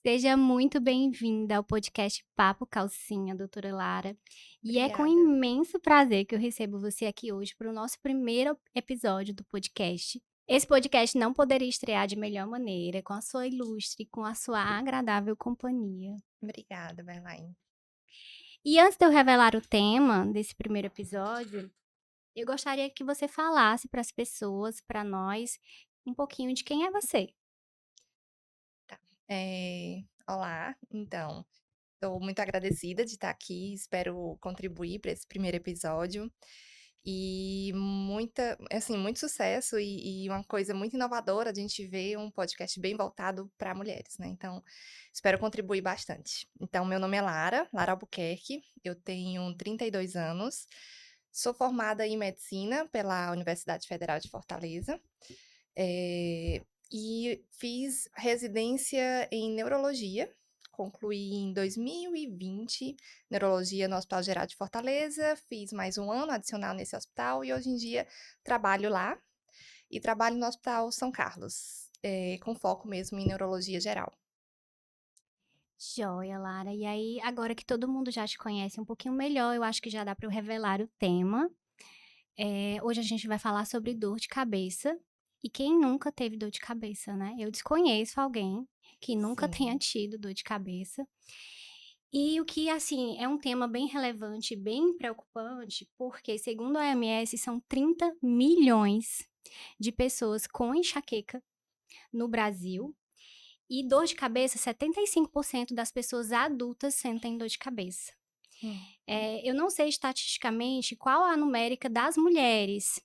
Seja muito bem-vinda ao podcast Papo Calcinha, doutora Lara. E é com Obrigada. imenso prazer que eu recebo você aqui hoje para o nosso primeiro episódio do podcast. Esse podcast não poderia estrear de melhor maneira, com a sua ilustre, com a sua agradável companhia. Obrigada, Verlaine. E antes de eu revelar o tema desse primeiro episódio, eu gostaria que você falasse para as pessoas, para nós, um pouquinho de quem é você. Tá. Olá, então, estou muito agradecida de estar aqui, espero contribuir para esse primeiro episódio. E muito sucesso e uma coisa muito inovadora, a gente vê um podcast bem voltado para mulheres, né? Então, espero contribuir bastante. Então, meu nome é Lara Albuquerque, eu tenho 32 anos, sou formada em medicina pela Universidade Federal de Fortaleza. Eh, e fiz residência em neurologia, concluí em 2020, neurologia no Hospital Geral de Fortaleza, fiz mais um ano adicional nesse hospital e hoje em dia trabalho lá e trabalho no Hospital São Carlos, com foco mesmo em neurologia geral. Joia, Lara. E aí, agora que todo mundo já te conhece um pouquinho melhor, eu acho que já dá para eu revelar o tema. Hoje a gente vai falar sobre dor de cabeça. E quem nunca teve dor de cabeça, né? Eu desconheço alguém que nunca tenha Sim, tido dor de cabeça. E o que, assim, é um tema bem relevante, bem preocupante, porque, segundo a OMS, são 30 milhões de pessoas com enxaqueca no Brasil. E dor de cabeça, 75% das pessoas adultas sentem dor de cabeça. hum, Eu não sei estatisticamente qual a numérica das mulheres,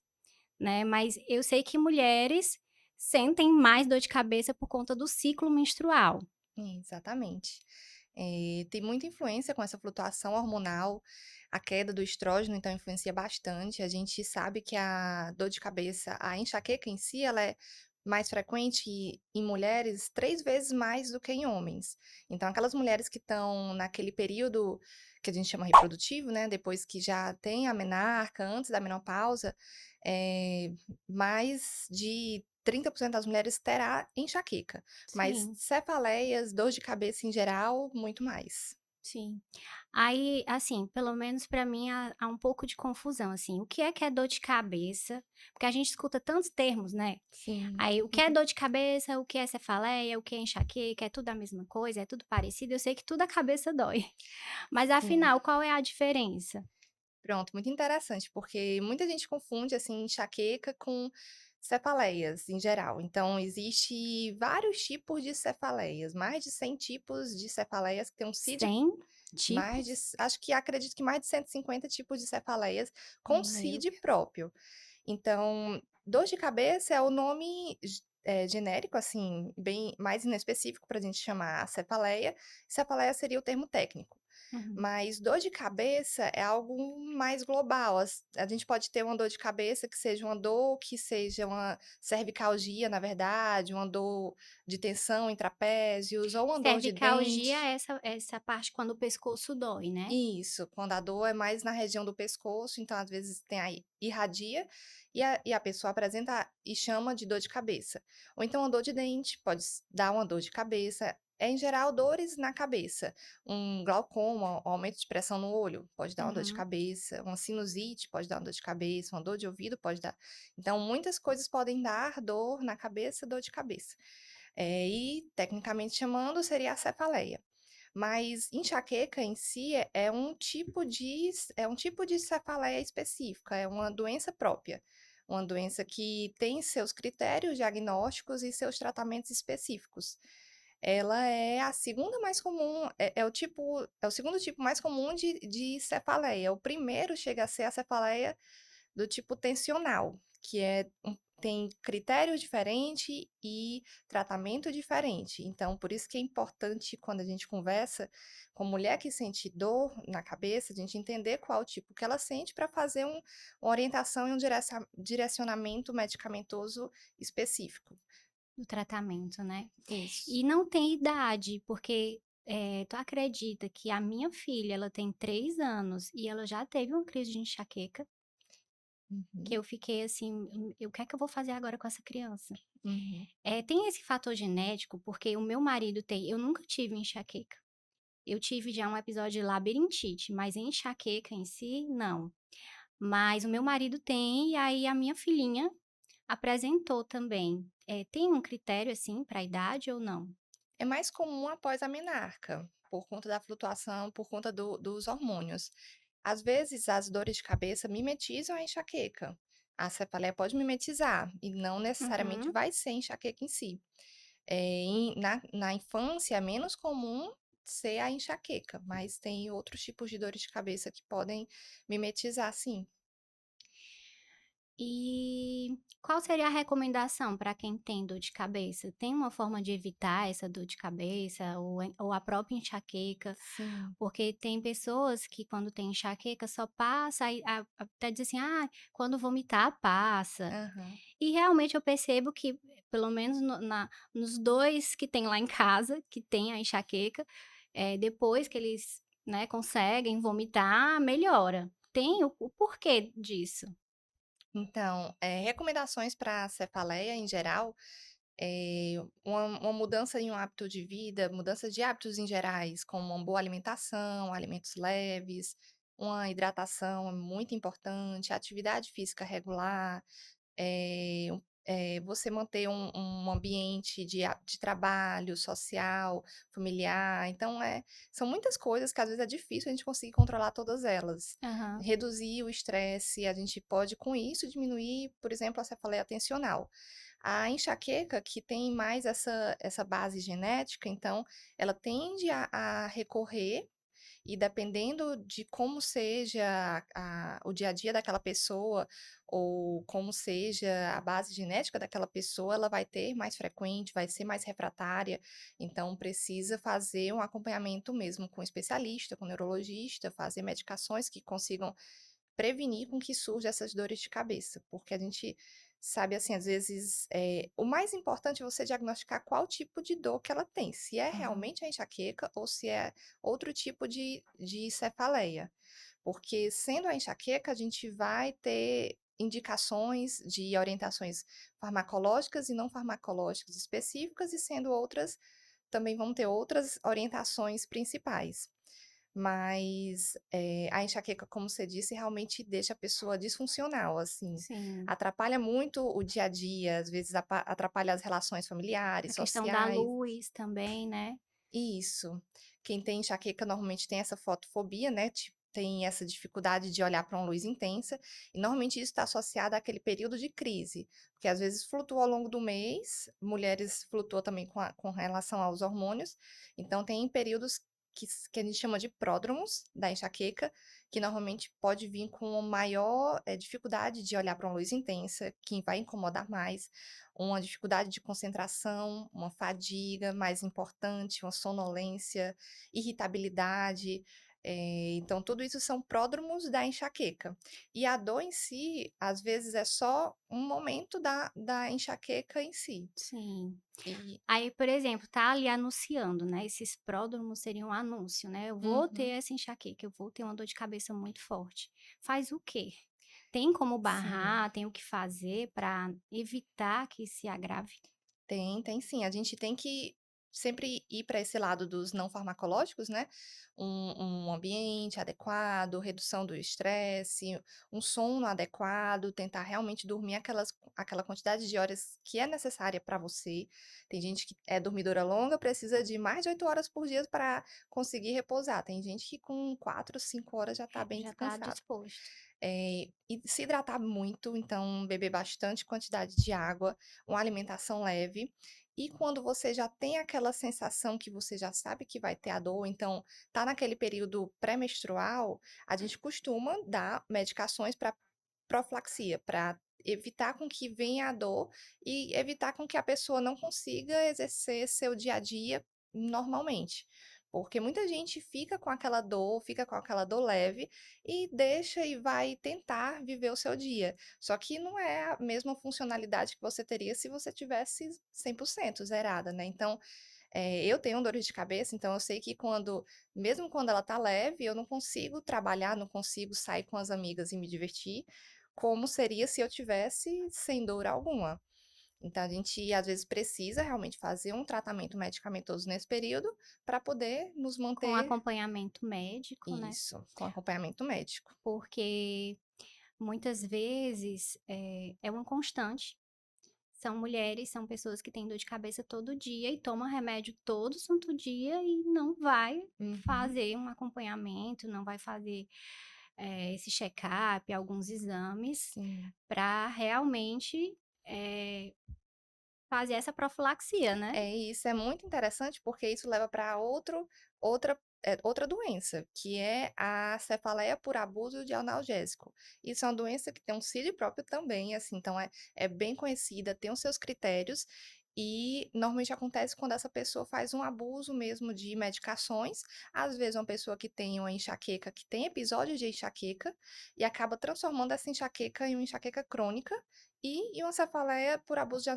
né? Mas eu sei que mulheres sentem mais dor de cabeça por conta do ciclo menstrual. exatamente. Tem muita influência com essa flutuação hormonal, a queda do estrógeno, então influencia bastante. A gente sabe que a dor de cabeça, a enxaqueca em si, ela é mais frequente em mulheres 3 vezes mais do que em homens. Então, aquelas mulheres que estão naquele período que a gente chama reprodutivo, né? Depois que já tem a menarca, antes da menopausa, eh, mais de 30% das mulheres terá enxaqueca. Mas Sim, cefaleias, dor de cabeça em geral, muito mais. sim. Aí, assim, pelo menos pra mim há um pouco de confusão, assim. O que é dor de cabeça? Porque a gente escuta tantos termos, né? Sim. Aí, o que é dor de cabeça, o que é cefaleia, o que é enxaqueca, é tudo a mesma coisa, é tudo parecido. Eu sei que tudo a cabeça dói. Mas Sim. afinal, qual é a diferença? Pronto, muito interessante, porque muita gente confunde, assim, enxaqueca com cefaleias em geral. Então, existe vários tipos de cefaleias, mais de 100 tipos de cefaleias que tem um CID, 100 mais de, tipos? acho que acredito que mais de 150 tipos de cefaleias com Meu CID Deus. próprio. Então, dor de cabeça é o nome genérico, assim, bem mais inespecífico para a gente chamar a cefaleia. Cefaleia seria o termo técnico. Uhum. Mas dor de cabeça é algo mais global. A gente pode ter uma dor de cabeça que seja uma dor, que seja uma cervicalgia, na verdade, uma dor de tensão em trapézios, ou uma dor de Cervicalgia dente. é essa parte quando o pescoço dói, né? Isso, quando a dor é mais na região do pescoço, então às vezes tem aí irradia e a pessoa apresenta e chama de dor de cabeça. Ou então uma dor de dente, pode dar uma dor de cabeça. É em geral dores na cabeça. Um glaucoma, um aumento de pressão no olho, pode dar uma dor de Uhum. cabeça. Uma sinusite pode dar uma dor de cabeça. Uma dor de ouvido pode dar. Então, muitas coisas podem dar dor na cabeça, dor de cabeça. E, tecnicamente chamando, seria a cefaleia. Mas enxaqueca em si é um tipo de cefaleia específica, é uma doença própria, uma doença que tem seus critérios diagnósticos e seus tratamentos específicos. Ela é a segunda mais comum, é o segundo tipo mais comum de cefaleia. O primeiro chega a ser a cefaleia do tipo tensional, que tem critério diferente e tratamento diferente. Então, por isso que é importante quando a gente conversa com mulher que sente dor na cabeça, a gente entender qual o tipo que ela sente para fazer uma orientação e um direcionamento medicamentoso específico. Do tratamento, né? Isso. E não tem idade, porque, tu acredita que a minha filha, ela tem 3 anos e ela já teve uma crise de enxaqueca? que Uhum, eu fiquei assim: o que é que eu vou fazer agora com essa criança?". uhum. Tem esse fator genético, porque o meu marido tem, eu nunca tive enxaqueca. Eu tive já um episódio de labirintite, mas enxaqueca em si, não. Mas o meu marido tem, e aí a minha filhinha apresentou também. Tem um critério, assim, para a idade ou não? É mais comum após a menarca, por conta da flutuação, por conta dos hormônios. Às vezes, as dores de cabeça mimetizam a enxaqueca. A cefaleia pode mimetizar, e não necessariamente Uhum. vai ser enxaqueca em si. Na infância é menos comum ser a enxaqueca, mas tem outros tipos de dores de cabeça que podem mimetizar, sim. E qual seria a recomendação para quem tem dor de cabeça? Tem uma forma de evitar essa dor de cabeça ou a própria enxaqueca? Sim. Porque tem pessoas que quando tem enxaqueca só passa, aí até diz assim: "Ah, quando vomitar passa". Aham. E realmente eu percebo que, pelo menos nos 2 que tem lá em casa, que tem a enxaqueca, depois que eles, né, conseguem vomitar, melhora. Tem o porquê disso? Então, recomendações para cefaleia em geral, uma mudança em um hábito de vida, mudança de hábitos em gerais, como uma boa alimentação, alimentos leves, uma hidratação é muito importante, atividade física regular, você manter um ambiente de trabalho, social, familiar. Então, são muitas coisas que às vezes é difícil a gente conseguir controlar todas elas. Aham, Reduzir o estresse, a gente pode com isso diminuir, por exemplo, a cefaleia atencional. A enxaqueca, que tem mais essa base genética, então ela tende a recorrer e dependendo de como seja o dia a dia daquela pessoa, ou como seja a base genética daquela pessoa, ela vai ter mais frequente, vai ser mais refratária. Então, precisa fazer um acompanhamento mesmo com especialista, com neurologista, fazer medicações que consigam prevenir com que surjam essas dores de cabeça, porque a gente sabe, assim, às vezes, o mais importante é você diagnosticar qual tipo de dor que ela tem, se é aham. realmente a enxaqueca ou se é outro tipo de cefaleia. Porque sendo a enxaqueca, a gente vai ter indicações de orientações farmacológicas e não farmacológicas específicas, e sendo outras, também vão ter outras orientações principais. Mas, a enxaqueca, como você disse, realmente deixa a pessoa disfuncional, assim, Sim. atrapalha muito o dia a dia, às vezes atrapalha as relações A familiares, questão da sociais. luz também, né. Isso. Quem tem enxaqueca normalmente tem essa fotofobia, né, tem essa dificuldade de olhar para uma luz intensa, e normalmente isso está associado àquele período de crise, porque às vezes flutua ao longo do mês, mulheres flutuam também com relação aos hormônios, então tem períodos que a gente chama de pródromos da enxaqueca, que normalmente pode vir com maior, dificuldade de olhar para uma luz intensa, que vai incomodar mais, uma dificuldade de concentração, uma fadiga mais importante, uma sonolência, irritabilidade. Então, tudo isso são pródromos da enxaqueca. E a dor em si, às vezes, é só um momento da enxaqueca em si. Sim. E, Aí, por exemplo, tá ali anunciando, né, esses pródromos seriam um anúncio, né, eu vou ter uhum, essa enxaqueca, eu vou ter uma dor de cabeça muito forte. Faz o quê? Tem como sim. barrar, tem o que fazer para evitar que se agrave? Tem sim. A gente tem que sempre ir para esse lado dos não farmacológicos, né? Um ambiente adequado, redução do estresse, um sono adequado, tentar realmente dormir aquela quantidade de horas que é necessária para você. Tem gente que é dormidora longa, precisa de mais de 8 horas por dia para conseguir repousar. Tem gente que com 4, 5 horas já está bem Já está descansado. disposto. E se hidratar muito, então beber bastante quantidade de água, uma alimentação leve. E quando você já tem aquela sensação que você já sabe que vai ter a dor, então tá naquele período pré-menstrual, a gente costuma dar medicações para profilaxia, para evitar com que venha a dor e evitar com que a pessoa não consiga exercer seu dia a dia normalmente. Porque muita gente fica com aquela dor leve e deixa e vai tentar viver o seu dia. Só que não é a mesma funcionalidade que você teria se você tivesse 100% zerada, né. Então, eu tenho dores de cabeça, então eu sei que mesmo quando ela tá leve, eu não consigo trabalhar, não consigo sair com as amigas e me divertir, como seria se eu tivesse sem dor alguma. Então a gente às vezes precisa realmente fazer um tratamento medicamentoso nesse período para poder nos Com manter acompanhamento médico, né, isso, com acompanhamento médico. porque muitas vezes, é uma constante. São mulheres, são pessoas que têm dor de cabeça todo dia e tomam remédio todo santo dia e não vai Uhum, fazer um acompanhamento, não vai fazer, esse check-up, alguns exames, sim. para realmente, eh, fazer essa profilaxia, né. É, isso é muito interessante, porque isso leva para outra doença, que é a cefaleia por abuso de analgésico. Isso é uma doença que tem um CID próprio também, assim, então é bem conhecida, tem os seus critérios, e normalmente acontece quando essa pessoa faz um abuso mesmo de medicações, às vezes uma pessoa que tem uma enxaqueca, que tem episódios de enxaqueca, e acaba transformando essa enxaqueca em uma enxaqueca crônica, e uma cefaleia por abuso de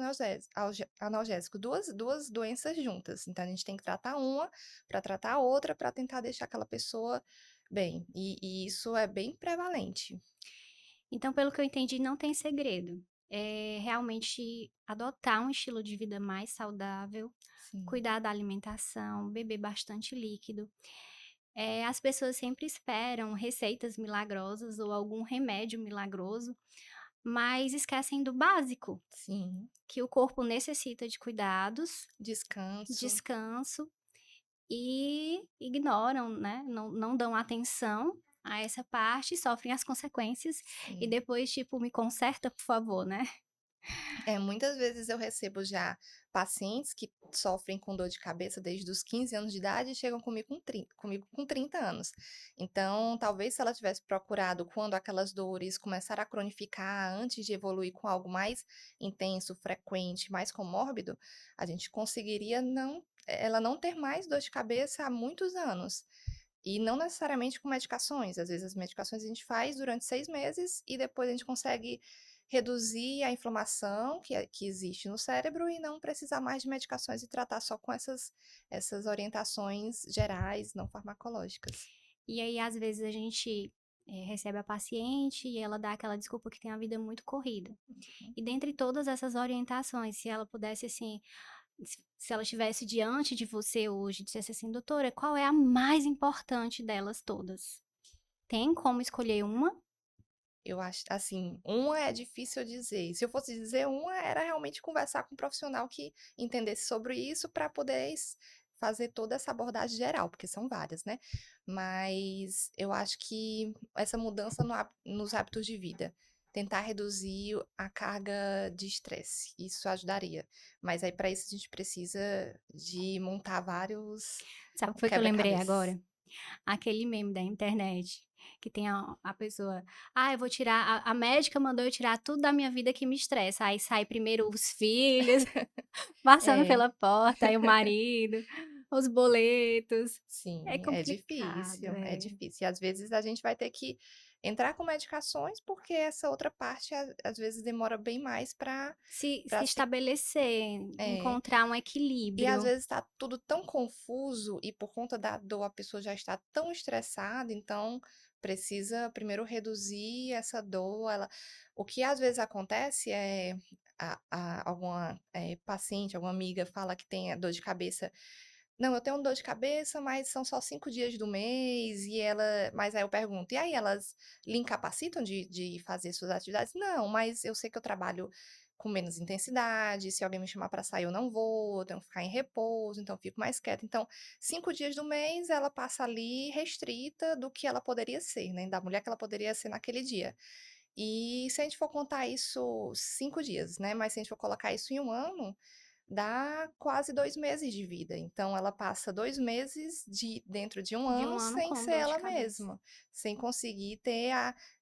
analgésico, duas doenças juntas. Então a gente tem que tratar uma para tratar a outra, para tentar deixar aquela pessoa bem. E isso é bem prevalente. Então, pelo que eu entendi, não tem segredo. É realmente adotar um estilo de vida mais saudável, Sim, cuidar da alimentação, beber bastante líquido. As pessoas sempre esperam receitas milagrosas ou algum remédio milagroso, mas esquecem do básico, sim. que o corpo necessita de cuidados, Descanso, descanso e ignoram, né, não dão atenção a essa parte, sofrem as consequências e sim. depois, tipo: "Me conserta, por favor", né. É, muitas vezes eu recebo já pacientes que sofrem com dor de cabeça desde os 15 anos de idade e chegam comigo com 30 anos. Então, talvez se ela tivesse procurado quando aquelas dores começaram a cronificar, antes de evoluir com algo mais intenso, frequente, mais comórbido, a gente conseguiria ela não ter mais dor de cabeça há muitos anos. E não necessariamente com medicações. Às vezes as medicações a gente faz durante 6 meses e depois a gente consegue reduzir a inflamação que existe no cérebro e não precisar mais de medicações e tratar só com essas orientações gerais, não farmacológicas. E aí, às vezes, a gente, recebe a paciente e ela dá aquela desculpa que tem a vida muito corrida. E dentre todas essas orientações, se ela pudesse, assim, se ela estivesse diante de você hoje, dissesse assim: "Doutora, qual é a mais importante delas todas?". Tem como escolher uma? Eu acho, assim, uma é difícil dizer. Se eu fosse dizer uma, era realmente conversar com um profissional que entendesse sobre isso para poder fazer toda essa abordagem geral, porque são várias, né? Mas eu acho que essa mudança nos hábitos de vida, tentar reduzir a carga de estresse, isso ajudaria. Mas aí para isso a gente precisa de montar vários Sabe o que um foi que eu lembrei quebra-cabeças. agora? Aquele meme da internet, que tem a pessoa: "Ah, eu vou tirar a médica mandou eu tirar tudo da minha vida que me estressa", aí sai primeiro os filhos, passando É. pela porta, aí o marido, os boletos. É Sim, é complicado, difícil, é difícil. E às vezes a gente vai ter que entrar com medicações, porque essa outra parte às vezes demora bem mais Se para se estabelecer, é. encontrar um E às equilíbrio. vezes está tudo tão confuso e por conta da dor a pessoa já está tão estressada, então precisa primeiro reduzir essa dor. O que às vezes acontece é alguma paciente, alguma amiga fala que tem dor de cabeça. Não, eu tenho dor de cabeça, mas são só 5 dias do mês, mas aí eu pergunto: "E aí, elas lhe incapacitam de fazer suas atividades?". "Não, mas eu sei que eu trabalho com menos intensidade, se alguém me chamar para sair eu não vou, eu tenho que ficar em repouso, então eu fico mais quieta". Então, 5 dias do mês ela passa ali restrita do que ela poderia ser, né, da mulher que ela poderia ser naquele dia. E se a gente for contar isso 5 dias, né, mas se a gente for colocar isso em um ano, dá quase 2 meses de vida. Então ela passa 2 meses dentro de um De um ano ano sem com ser dor de ela cabeça. mesma, sem conseguir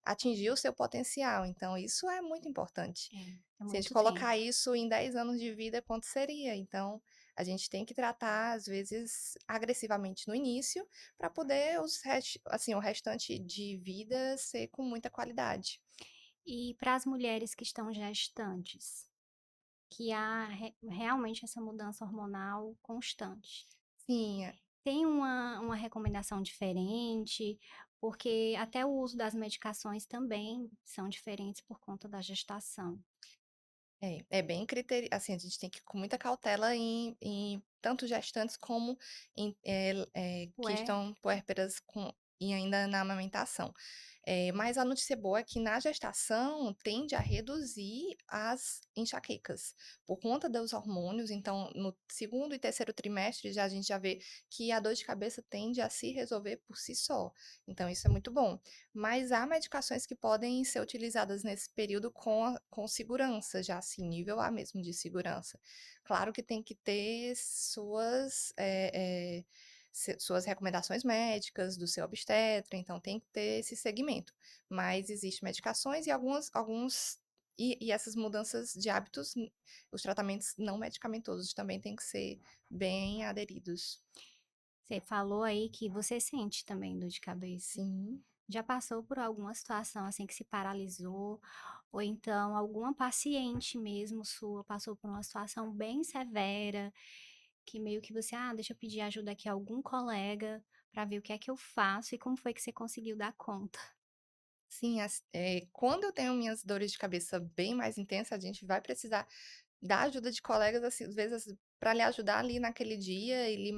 atingir o seu potencial. Então isso é muito importante. É Se a gente muito colocar tempo. isso em 10 anos de vida, quanto seria? Então, a gente tem que tratar, às vezes, agressivamente no início, para poder o restante de vida ser com muita qualidade. E para as mulheres que estão gestantes, que há realmente essa mudança hormonal constante. Sim, Tem uma recomendação diferente? porque até o uso das medicações também são diferentes por conta da gestação. É bem criteri assim, a gente tem que ir com muita cautela em tanto gestantes como em, que Ué, estão puérperas com e ainda na amamentação. Mas a notícia boa é que na gestação tende a reduzir as enxaquecas, por conta dos hormônios, então no segundo e terceiro trimestre já a gente já vê que a dor de cabeça tende a se resolver por si só, então isso é muito bom. Mas há medicações que podem ser utilizadas nesse período com segurança, já assim, nível A mesmo de segurança. Claro que tem que ter suas recomendações médicas do seu obstetra, então tem que ter esse segmento. Mas existem medicações e e essas mudanças de hábitos, os tratamentos não medicamentosos também têm que ser bem aderidos. você falou aí que você sente também dor de cabeça. Sim. Já passou por alguma situação, assim, que se paralisou, ou então alguma paciente mesmo sua passou por uma situação bem severa, que meio que você: "Ah, deixa eu pedir ajuda aqui a algum colega para ver o que é que eu faço", e como foi que você conseguiu dar conta? Sim, quando eu tenho minhas dores de cabeça bem mais intensas, a gente vai precisar da ajuda de colegas, assim, às vezes, para lhe ajudar ali naquele dia e lhe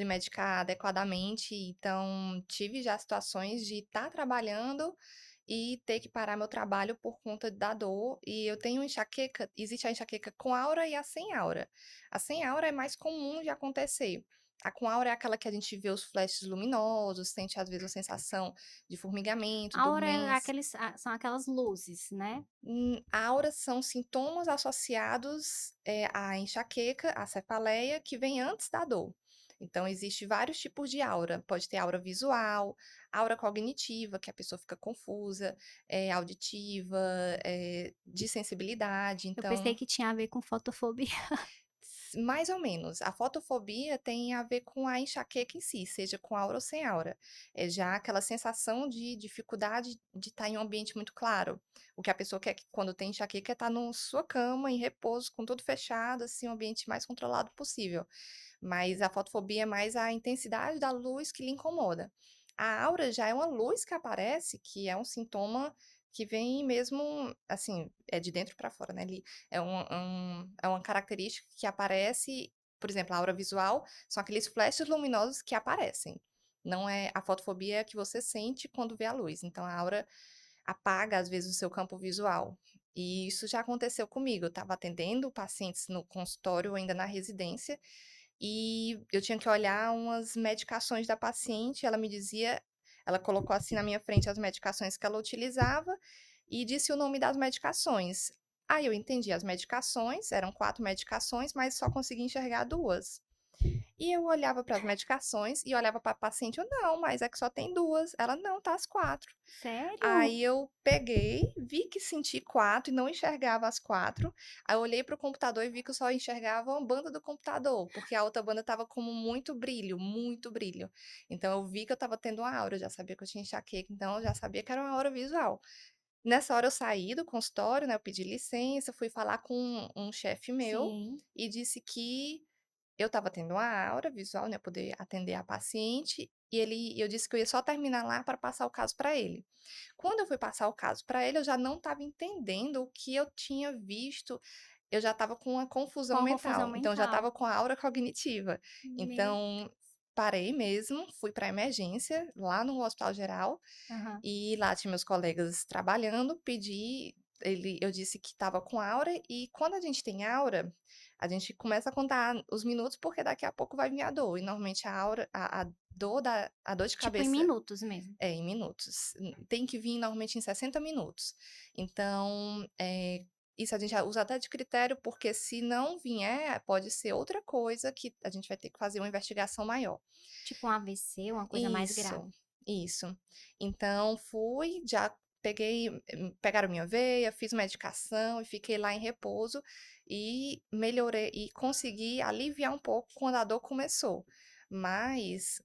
medicar adequadamente. Então, tive já situações de estar trabalhando e ter que parar meu trabalho por conta da dor. E eu tenho enxaqueca, existe a enxaqueca com aura e a sem aura. A sem aura é mais comum de acontecer. A com aura é aquela que a gente vê os flashes luminosos, sente às vezes a sensação de formigamento, A hora é dormência. aqueles são aquelas luzes, né? Aura são sintomas associados, à enxaqueca, à cefaleia, que vem antes da dor. Então, existe vários tipos de aura. Pode ter aura visual, aura cognitiva, que a pessoa fica confusa, auditiva, de sensibilidade. Eu pensei Então, que tinha a ver com fotofobia. mais ou menos. A fotofobia tem a ver com a enxaqueca em si, seja com aura ou sem aura. É já aquela sensação de dificuldade de estar em um ambiente muito claro. O que a pessoa quer que, quando tem enxaqueca é estar na sua cama, em repouso, com tudo fechado, assim, um ambiente mais controlado possível. Mas a fotofobia é mais a intensidade da luz que lhe incomoda. A aura já é uma luz que aparece, que é um sintoma que vem mesmo, assim, é de dentro para fora, né? É uma característica que aparece, por exemplo, a aura visual são aqueles flashes luminosos que aparecem. Não é a fotofobia que você sente quando vê a luz. Então, a aura apaga, às vezes, o seu campo visual. E isso já aconteceu comigo. Eu estava atendendo pacientes no consultório, ainda na residência, e eu tinha que olhar umas medicações da paciente, ela colocou assim na minha frente as medicações que ela utilizava e disse o nome das medicações. Aí eu entendi as medicações, eram 4 medicações, mas só consegui enxergar 2. E eu olhava para as medicações e olhava para a paciente, eu: "Não, mas é que só tem 2". Ela: "Não, tá as 4". Sério? Aí eu peguei, vi que senti 4 e não enxergava as 4. Aí eu olhei para o computador e vi que eu só enxergava uma banda do computador, porque a outra banda estava como muito brilho, muito brilho. Então eu vi que eu estava tendo uma aura, eu já sabia que eu tinha enxaqueca, então eu já sabia que era uma aura visual. Nessa hora eu saí do consultório, né, eu pedi licença, fui falar com um chefe meu Sim. e disse que eu estava tendo uma aura visual, né, poder atender a paciente, e eu disse que eu ia só terminar lá para passar o caso para ele. Quando eu fui passar o caso para ele, eu já não estava entendendo o que eu tinha visto, eu já estava com uma confusão Com confusão mental, então eu já mental. estava com a aura cognitiva. Meu Então, parei mesmo, fui para a emergência, lá no Hospital Geral, aham. e lá tinha meus colegas trabalhando, eu disse que estava com aura, e quando a gente tem aura, a gente começa a contar os minutos, porque daqui a pouco vai vir a dor, e normalmente a dor de Tipo em cabeça minutos mesmo. é, em minutos. Tem que vir normalmente em 60 minutos. Então, isso a gente já usa até de critério, porque se não vier, pode ser outra coisa que a gente vai ter que fazer uma investigação maior. Tipo um AVC, uma coisa mais Isso, grave. isso. Então fui, já pegaram minha veia, fiz medicação e fiquei lá em repouso e melhorei e consegui aliviar um pouco quando a dor começou. Mas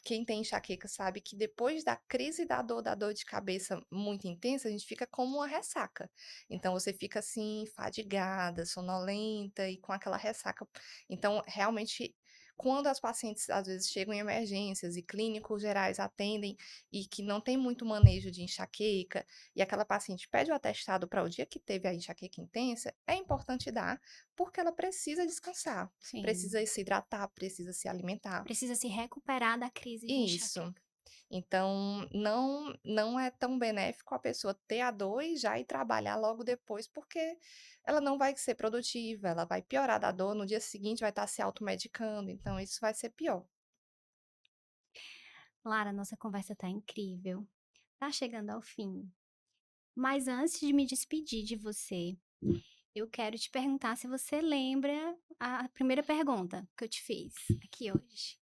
quem tem enxaqueca sabe que depois da crise da dor de cabeça muito intensa, a gente fica como uma ressaca. Então você fica assim fadigada, sonolenta e com aquela ressaca. Então realmente quando as pacientes às vezes chegam em emergências e clínicos gerais atendem e que não tem muito manejo de enxaqueca, e aquela paciente pede o atestado para o dia que teve a enxaqueca intensa, é importante dar, porque ela precisa descansar, Sim. precisa se hidratar, precisa se alimentar. Precisa se recuperar da crise de Isso. enxaqueca. Então, não é tão benéfico a pessoa ter a dor e já ir trabalhar logo depois, porque ela não vai ser produtiva, ela vai piorar da dor, no dia seguinte vai estar se automedicando, então isso vai ser pior. Lara, nossa conversa tá incrível. Tá chegando ao fim. Mas antes de me despedir de você, eu quero te perguntar se você lembra a primeira pergunta que eu te fiz aqui hoje.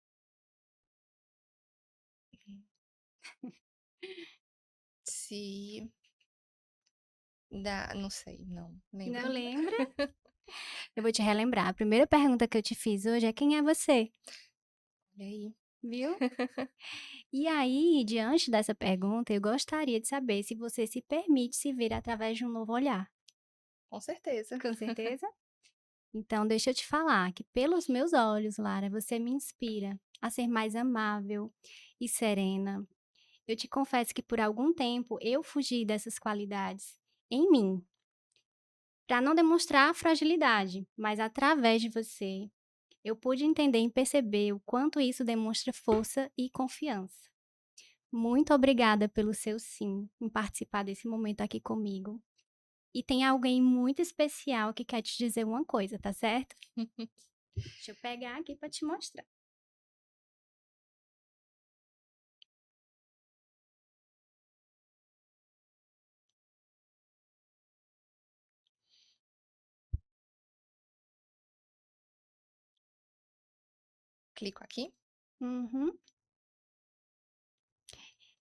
Se não sei, não Não lembro. lembra? Eu vou te relembrar. A primeira pergunta que eu te fiz hoje é: quem é você? Olha aí. Viu? E aí, diante dessa pergunta, eu gostaria de saber se você se permite se ver através de um novo olhar. Com certeza. Com certeza? Então, deixa eu te falar que, pelos meus olhos, Lara, você me inspira a ser mais amável e serena. Eu te confesso que por algum tempo eu fugi dessas qualidades em mim, para não demonstrar fragilidade, mas através de você, eu pude entender e perceber o quanto isso demonstra força e confiança. Muito obrigada pelo seu sim em participar desse momento aqui comigo. E tem alguém muito especial que quer te dizer uma coisa, tá certo? Deixa eu pegar aqui para te mostrar. Clico aqui. Uhum.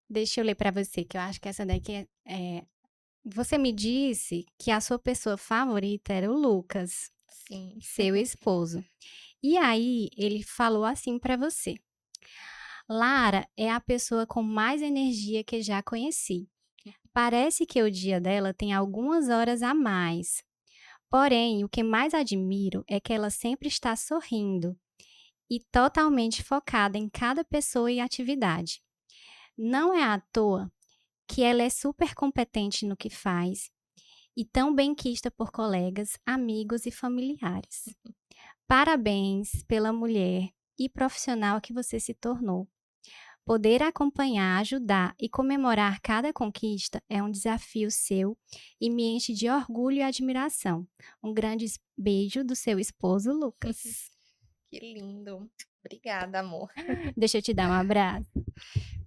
Deixa eu ler para você, que eu acho que essa daqui você me disse que a sua pessoa favorita era o Lucas, Sim. seu esposo. E aí ele falou assim para você: "Lara é a pessoa com mais energia que já conheci. Parece que o dia dela tem algumas horas a mais. Porém, o que mais admiro é que ela sempre está sorrindo e totalmente focada em cada pessoa e atividade. Não é à toa que ela é super competente no que faz e tão benquista por colegas, amigos e familiares. Parabéns pela mulher e profissional que você se tornou. Poder acompanhar, ajudar e comemorar cada conquista é um desafio seu e me enche de orgulho e admiração. Um grande beijo do seu esposo, Lucas." Que lindo. Obrigada, amor. Deixa eu te dar um abraço.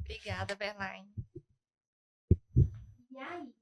Obrigada, Berline. E aí?